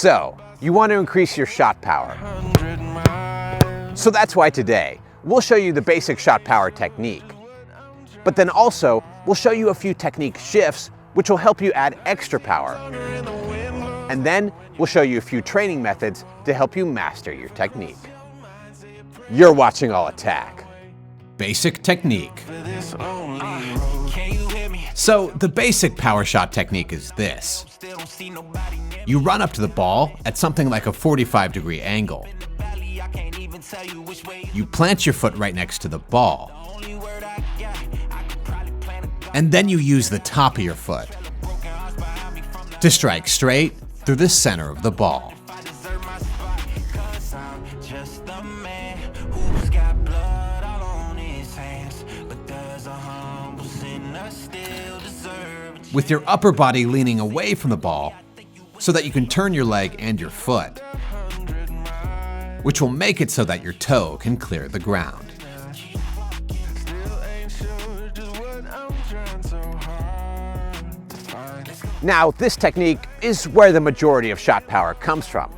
So, you want to increase your shot power. So that's why today, we'll show you the basic shot power technique. But then also, we'll show you a few technique shifts which will help you add extra power. And then, we'll show you a few training methods to help you master your technique. You're watching All Attack. Basic technique. So, the basic power shot technique is this. You run up to the ball at something like a 45-degree angle. You plant your foot right next to the ball. And then you use the top of your foot to strike straight through the center of the ball. With your upper body leaning away from the ball so that you can turn your leg and your foot, which will make it so that your toe can clear the ground. Now, this technique is where the majority of shot power comes from.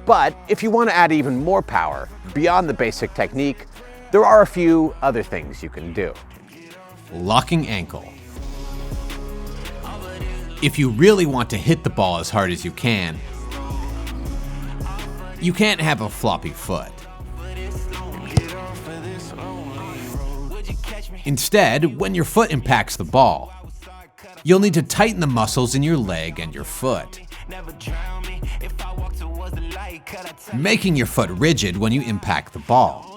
But if you want to add even more power beyond the basic technique, there are a few other things you can do. Locking ankle. If you really want to hit the ball as hard as you can't have a floppy foot. Instead, when your foot impacts the ball, you'll need to tighten the muscles in your leg and your foot, making your foot rigid when you impact the ball.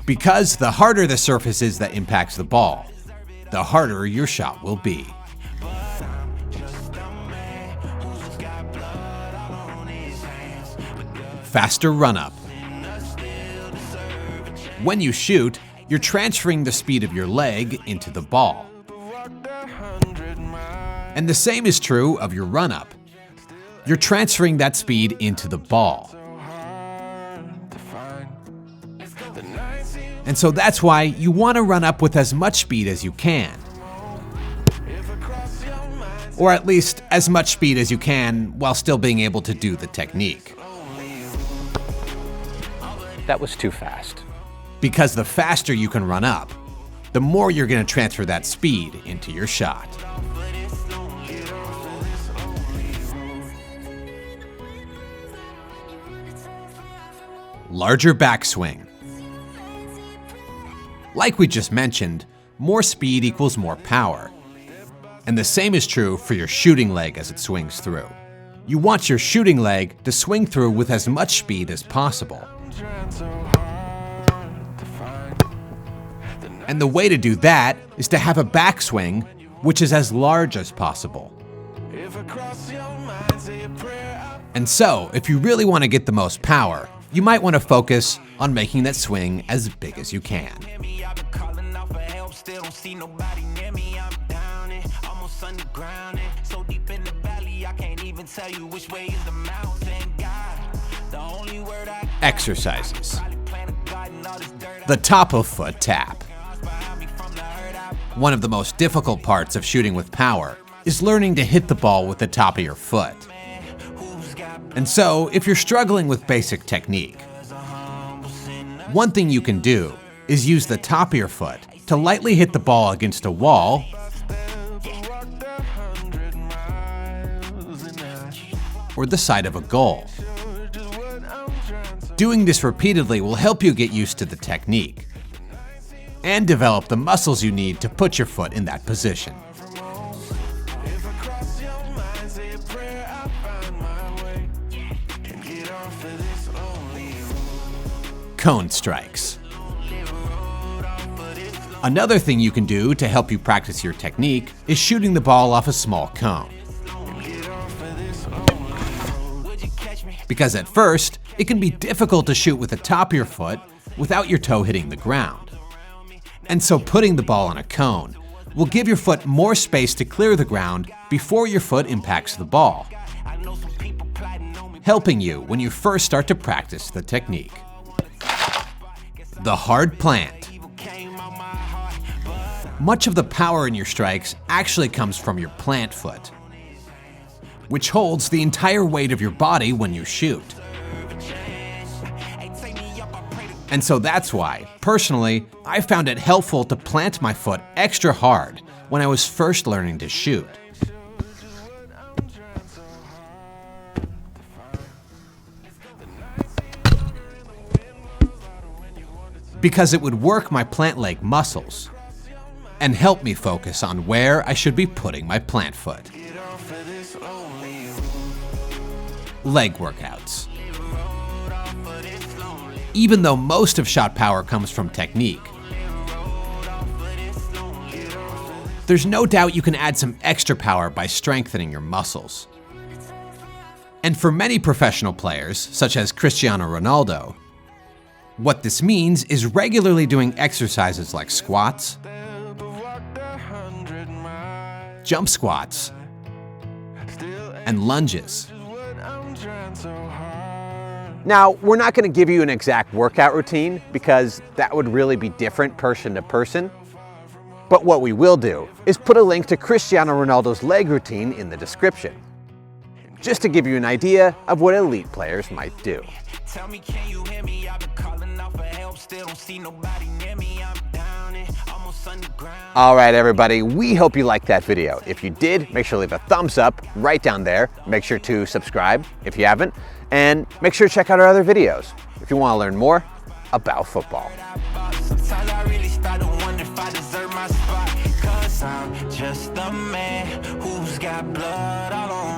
Because the harder the surface is that impacts the ball, the harder your shot will be. Faster run-up. When you shoot, you're transferring the speed of your leg into the ball. And the same is true of your run-up. You're transferring that speed into the ball. And so that's why you want to run up with as much speed as you can. Or at least as much speed as you can while still being able to do the technique. That was too fast. Because the faster you can run up, the more you're going to transfer that speed into your shot. Larger backswing. Like we just mentioned, more speed equals more power. And the same is true for your shooting leg as it swings through. You want your shooting leg to swing through with as much speed as possible. And the way to do that is to have a backswing which is as large as possible. And so, if you really want to get the most power, you might want to focus on making that swing as big as you can. Exercises. The top of foot tap. One of the most difficult parts of shooting with power is learning to hit the ball with the top of your foot. And so, if you're struggling with basic technique, one thing you can do is use the top of your foot to lightly hit the ball against a wall or the side of a goal. Doing this repeatedly will help you get used to the technique and develop the muscles you need to put your foot in that position. Cone strikes. Another thing you can do to help you practice your technique is shooting the ball off a small cone. Because at first, it can be difficult to shoot with the top of your foot without your toe hitting the ground. And so putting the ball on a cone will give your foot more space to clear the ground before your foot impacts the ball, helping you when you first start to practice the technique. The hard plant. Much of the power in your strikes actually comes from your plant foot, which holds the entire weight of your body when you shoot. And so that's why, personally, I found it helpful to plant my foot extra hard when I was first learning to shoot. Because it would work my plant leg muscles and help me focus on where I should be putting my plant foot. Leg workouts. Even though most of shot power comes from technique, there's no doubt you can add some extra power by strengthening your muscles. And for many professional players, such as Cristiano Ronaldo, what this means is regularly doing exercises like squats, jump squats, and lunges. Now, we're not going to give you an exact workout routine because that would really be different person to person. But what we will do is put a link to Cristiano Ronaldo's leg routine in the description, just to give you an idea of what elite players might do. All right, everybody, we hope you liked that video. If you did, make sure to leave a thumbs up right down there. Make sure to subscribe if you haven't, and make sure to check out our other videos if you want to learn more about football. I'm just a man who's got blood all on